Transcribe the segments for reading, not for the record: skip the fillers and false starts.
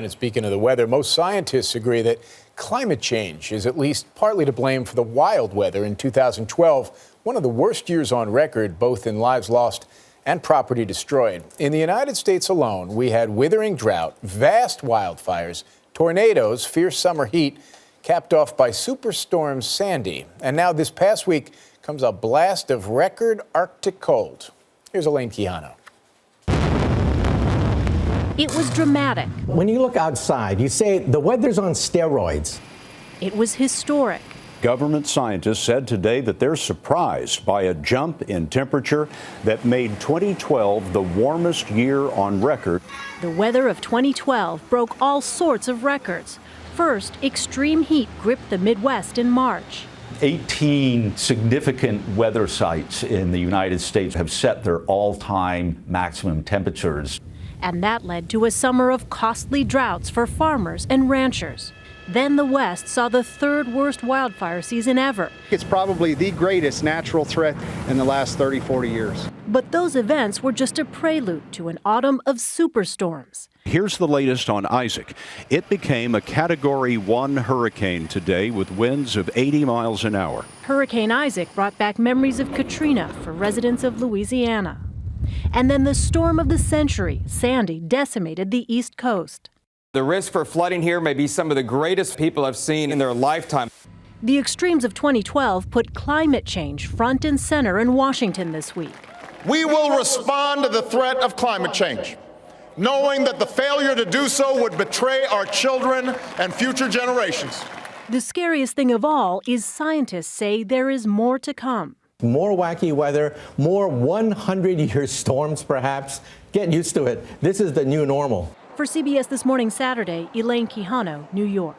And speaking of the weather, most scientists agree that climate change is at least partly to blame for the wild weather in 2012, one of the worst years on record, both in lives lost and property destroyed. In the United States alone, we had withering drought, vast wildfires, tornadoes, fierce summer heat, capped off by superstorm Sandy. And now this past week comes a blast of record Arctic cold. Here's Elaine Quijano. It was dramatic. When you look outside, you say the weather's on steroids. It was historic. Government scientists said today that they're surprised by a jump in temperature that made 2012 the warmest year on record. The weather of 2012 broke all sorts of records. First, extreme heat gripped the Midwest in March. 18 significant weather sites in the United States have set their all-time maximum temperatures. And that led to a summer of costly droughts for farmers and ranchers. Then the West saw the third worst wildfire season ever. It's probably the greatest natural threat in the last 30, 40 years. But those events were just a prelude to an autumn of superstorms. Here's the latest on Isaac. It became a Category 1 hurricane today with winds of 80 miles an hour. Hurricane Isaac brought back memories of Katrina for residents of Louisiana. And then the storm of the century, Sandy, decimated the East Coast. The risk for flooding here may be some of the greatest people have seen in their lifetime. The extremes of 2012 put climate change front and center in Washington this week. We will respond to the threat of climate change, knowing that the failure to do so would betray our children and future generations. The scariest thing of all is scientists say there is more to come. More wacky weather, more 100-year storms perhaps. Get used to it. This is the new normal. For CBS This Morning Saturday, Elaine Quijano, New York.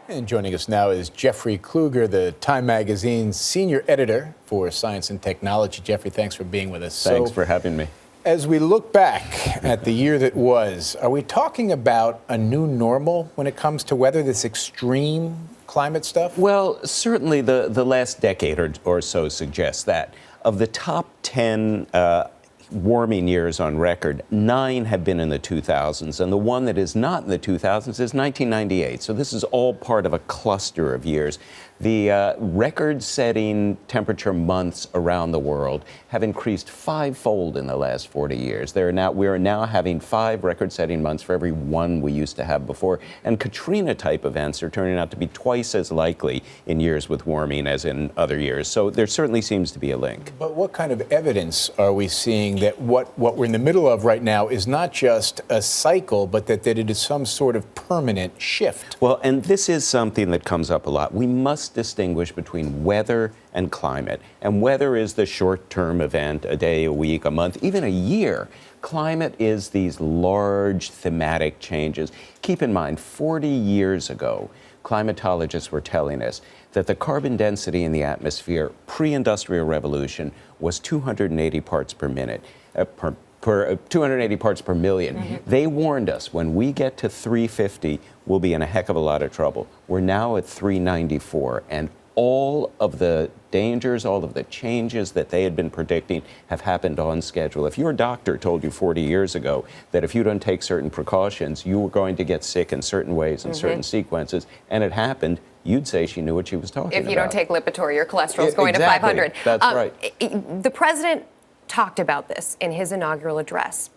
And joining us now is Jeffrey Kluger, the Time Magazine's senior editor for science and technology. Jeffrey, thanks for being with us. Thanks for having me. As we look back at the year that was, are we talking about a new normal when it comes to weather, this extreme climate stuff? Well, certainly the last decade or so suggests that. Of the top 10 warming years on record, 9 have been in the 2000s, and the one that is not in the 2000s is 1998. So this is all part of a cluster of years. The record-setting temperature months around the world have increased 5-fold in the last 40 years. We are now having 5 record-setting months for every one we used to have before. And Katrina-type events are turning out to be twice as likely in years with warming as in other years. So there certainly seems to be a link. But what kind of evidence are we seeing that what we're in the middle of right now is not just a cycle, but that it is some sort of permanent shift? Well, and this is something that comes up a lot. We must distinguish between weather and climate. And weather is the short-term event, a day, a week, a month, even a year. Climate is these large thematic changes. Keep in mind, 40 years ago, climatologists were telling us that the carbon density in the atmosphere pre-industrial revolution was 280 parts per minute. 280 parts per million. Mm-hmm. They warned us when we get to 350, we'll be in a heck of a lot of trouble. We're now at 394, and all of the dangers, all of the changes that they had been predicting have happened on schedule. If your doctor told you 40 years ago that if you don't take certain precautions, you were going to get sick in certain ways and certain sequences, and it happened, you'd say she knew what she was talking about. If you don't take Lipitor, your cholesterol is going exactly. to 500. That's right. The president talked about this in his inaugural address.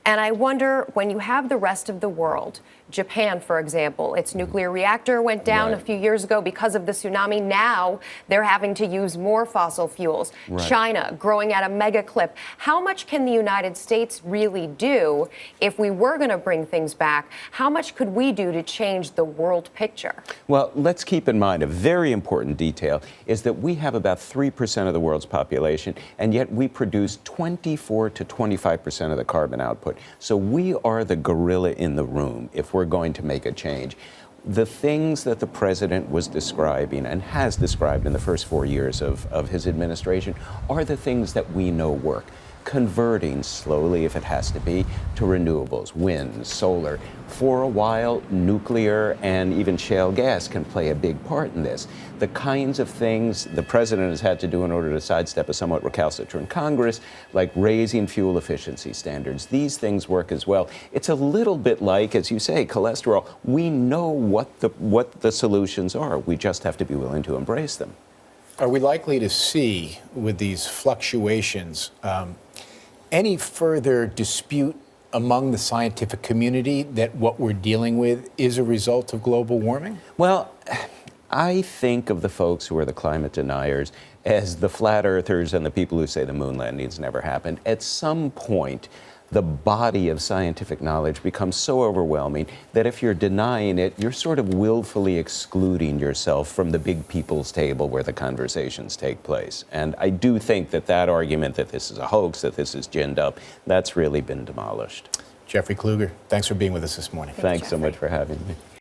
And I wonder, when you have the rest of the world, Japan, for example, its nuclear reactor went down a few years ago because of the tsunami. Now they're having to use more fossil fuels. China growing at a mega clip. How much can the United States really do if we were going to bring things back? How much could we do to change the world picture? Well, let's keep in mind a very important detail is that we have about 3% of the world's population, and yet we produce 24 to 25% of the carbon output. So we are the gorilla in the room if we're going to make a change. The things that the president was describing and has described in the first 4 years of his administration are the things that we know work. converting slowly, if it has to be, to renewables, wind, solar. For a while, nuclear and even shale gas can play a big part in this. The kinds of things the president has had to do in order to sidestep a somewhat recalcitrant Congress, like raising fuel efficiency standards, these things work as well. It's a little bit like, as you say, cholesterol. We know what the solutions are. We just have to be willing to embrace them. Are we likely to see, with these fluctuations, any further dispute among the scientific community that what we're dealing with is a result of global warming? Well, I think of the folks who are the climate deniers as the flat earthers and the people who say the moon landings never happened. At some point, the body of scientific knowledge becomes so overwhelming that if you're denying it, you're sort of willfully excluding yourself from the big people's table where the conversations take place. And I do think that that argument that this is a hoax, that this is ginned up, that's really been demolished. Jeffrey Kluger, thanks for being with us this morning. Thanks so much for having me.